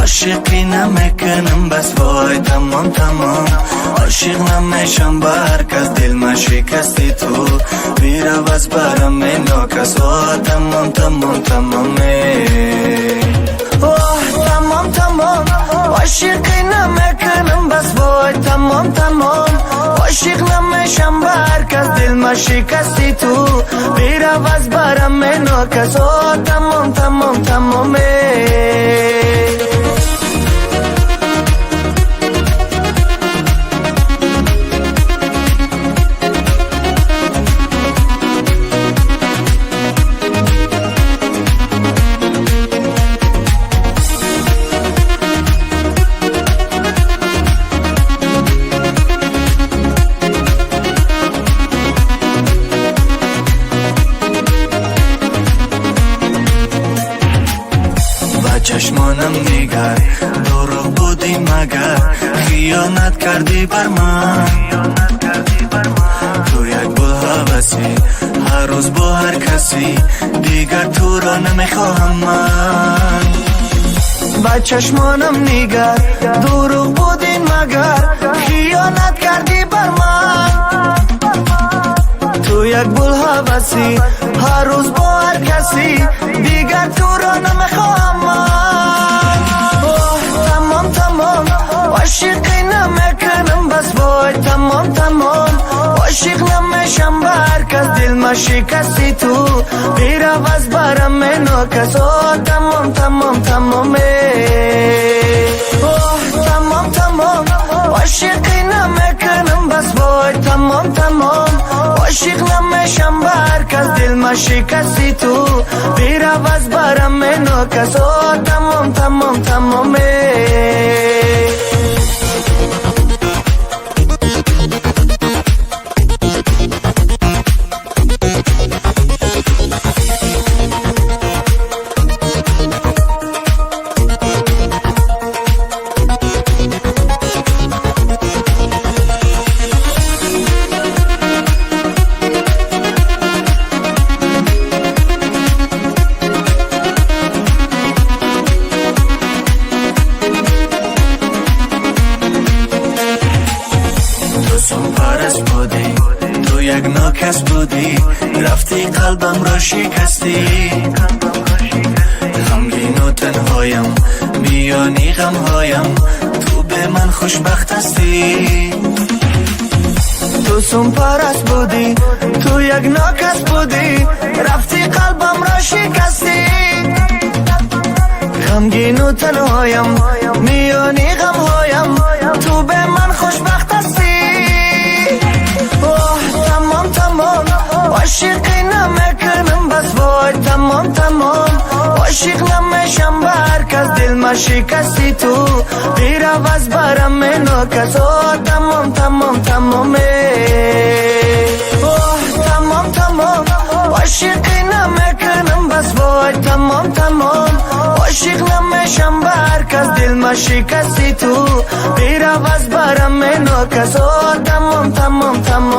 عاشقی نمیکنم بس وای تمام تمام. عاشق نمیشم با هر کس، دل من شکستی تو. بیرو از برم ناکس، تمام تمام تمامه. تمام تمام عاشقی نمیکنم بس وای تمام تمام. عاشق نمیشم با هر کس، دل من شکستی تو. بیرو از برم ناکس، تمام تمام تمامه. چشمانم نگر، دروغ بودی مگر، خیانت کردی بر من. تو یک بل هوسی، هر روز با هر کسی، دیگر تو را نمیخواهم من. با چشمانم نگر، دروغ بودی مگر، خیانت کردی بر من. تو یک بل هوسی، هر روز با هر کسی، دیگر تو را نمیخواهم من. تمام تمام عاشقی نمیکنم بس وای تمام تمام. عاشق نمیشم با هر کس، دل من شکستی تو. بیرو از برم ناکس، تمام تمام تمامه. تمام تمام عاشقی نمیکنم بس وای تمام تمام. عاشق نمیشم با هر کس، دل من شکستی تو. بیرو از برم ناکس، تمام تمام تمامه. تو یک ناکس بودی، رفتی قلبم را شکستی. غمگین و تنهایم، میانی غمهایم، تو به من خوشبخت هستی. تو سم پرست بودی، تو یک ناکس بودی، رفتی قلبم را شکستی. غمگین و تنهایم، میانی غمهایم، تو به من خوشبخت هستی. تمام تمام عاشقی نمیکنم بس وای تمام تمام. عاشق نمیشم با هر کس، دل من شکستی تو. بیرو از برم ناکس، تمام تمام تمامه. تمام تمام عاشقی نمیکنم بس وای تمام تمام. عاشق نمیشم با هر کس، دل من شکستی تو. بیرو از برم ناکس، تمام تمام تمام.